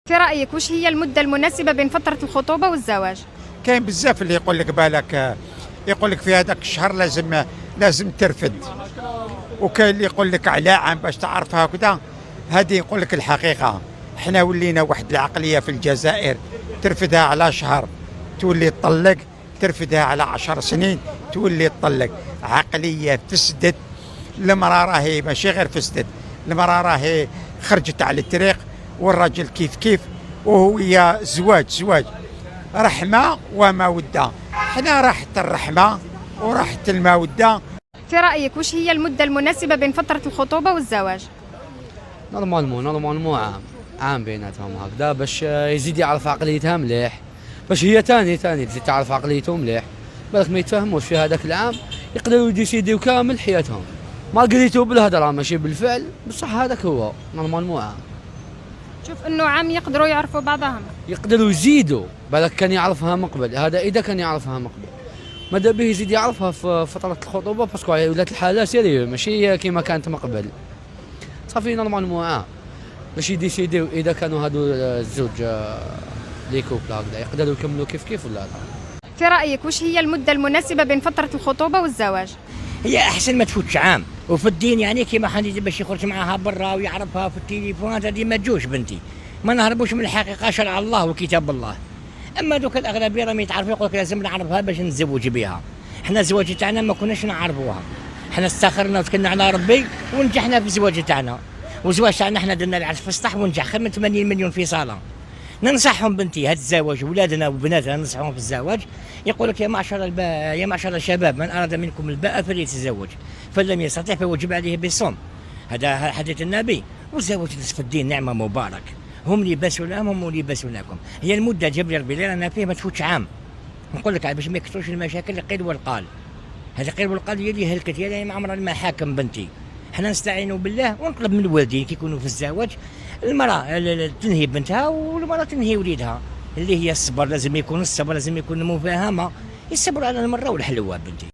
في رأيك وش هي المدة المناسبة بين فترة الخطوبة والزواج؟ كاين بزاف اللي يقول لك بالك، يقول لك في هذاك الشهر لازم ترفد، وكاين اللي يقول لك على عام باش تعرفها كذا. هذه نقول لك الحقيقة، احنا ولينا واحد العقلية في الجزائر، ترفدها على شهر تولي تطلق، ترفدها على 10 سنين تولي تطلق. عقلية فسدت. المرأة راهي ماشي غير فسدت، المرأة راهي خرجت على الطريق، والرجل كيف وهي زواج رحمة ومودة. حنا راحت الرحمة وراحت المودة. في رأيك وش هي المدة المناسبة بين فترة الخطوبة والزواج؟ نورمالمون عام بيناتهم هكذا، باش يزيد يعرف عقليتها مليح، باش هي تاني تزيد تعرف عقليته مليح. بالك ما يتفهموش في هذاك العام يقدروا يديسيديو كامل حياتهم، ما قريتو بالهضره ماشي بالفعل، بصح هذاك هو نورمالمون عام. شوف انه عام يقدروا يعرفوا بعضهم، يقدروا يزيدوا. بالك كان يعرفها من قبل، هذا اذا كان يعرفها من قبل، ماذا به يزيد يعرفها في فتره الخطوبه، باسكو ولات الحاله سيريو ماشي كيما كانت من قبل. صافي نورمالمون عام باش يديسيديو اذا كانوا هادو الزوج لي كوبل هكذا يقدروا يكملوا كيف ولا لا. في رأيك وش هي المدة المناسبة بين فترة الخطوبة والزواج؟ هي احسن ما تفوتش عام، وفي الدين يعني كيما حنيجي باش يخرج معها برا ويعرفها في التليفونات، هذه ما تجوش بنتي، ما نهربوش من الحقيقه، شرع الله وكتاب الله. اما دوك الاغلبيه راهم يتعرفوا يقول لك لازم نعرفها باش نتزوج بها. احنا الزواج تاعنا ما كناش نعرفوها، احنا استخرنا وتكلنا على ربي ونجحنا في الزواج تاعنا، والزواج تاعنا احنا درنا العرس في السطح ونجح خير من 80 مليون في صاله. ننصحهم بنتي هذا الزواج، ولادنا وبناتنا ننصحهم في الزواج. يقول لك يا معشر الشباب، من اراد منكم الباء فليتزوج، فلم يستطع فوجب عليه بالصوم. هذا حديث النبي. والزواج نصف الدين نعمه مبارك، هم لباس لهم هم لباس لكم. هي المده جاب لي ربي اللي رانا فيه ما تفوتش عام. نقول لك باش ما يكثروش المشاكل، قيل والقال. هذا قيل والقال هي اللي هلكت، هي اللي ما عمرها المحاكم بنتي. احنا نستعينوا بالله ونطلب من الوالدين كي يكونوا في الزواج المراه تنهي بنتها والمراه تنهي وليدها، اللي هي الصبر. لازم يكون الصبر، لازم يكون المفاهمه، يصبروا على المره والحلوه بنتي.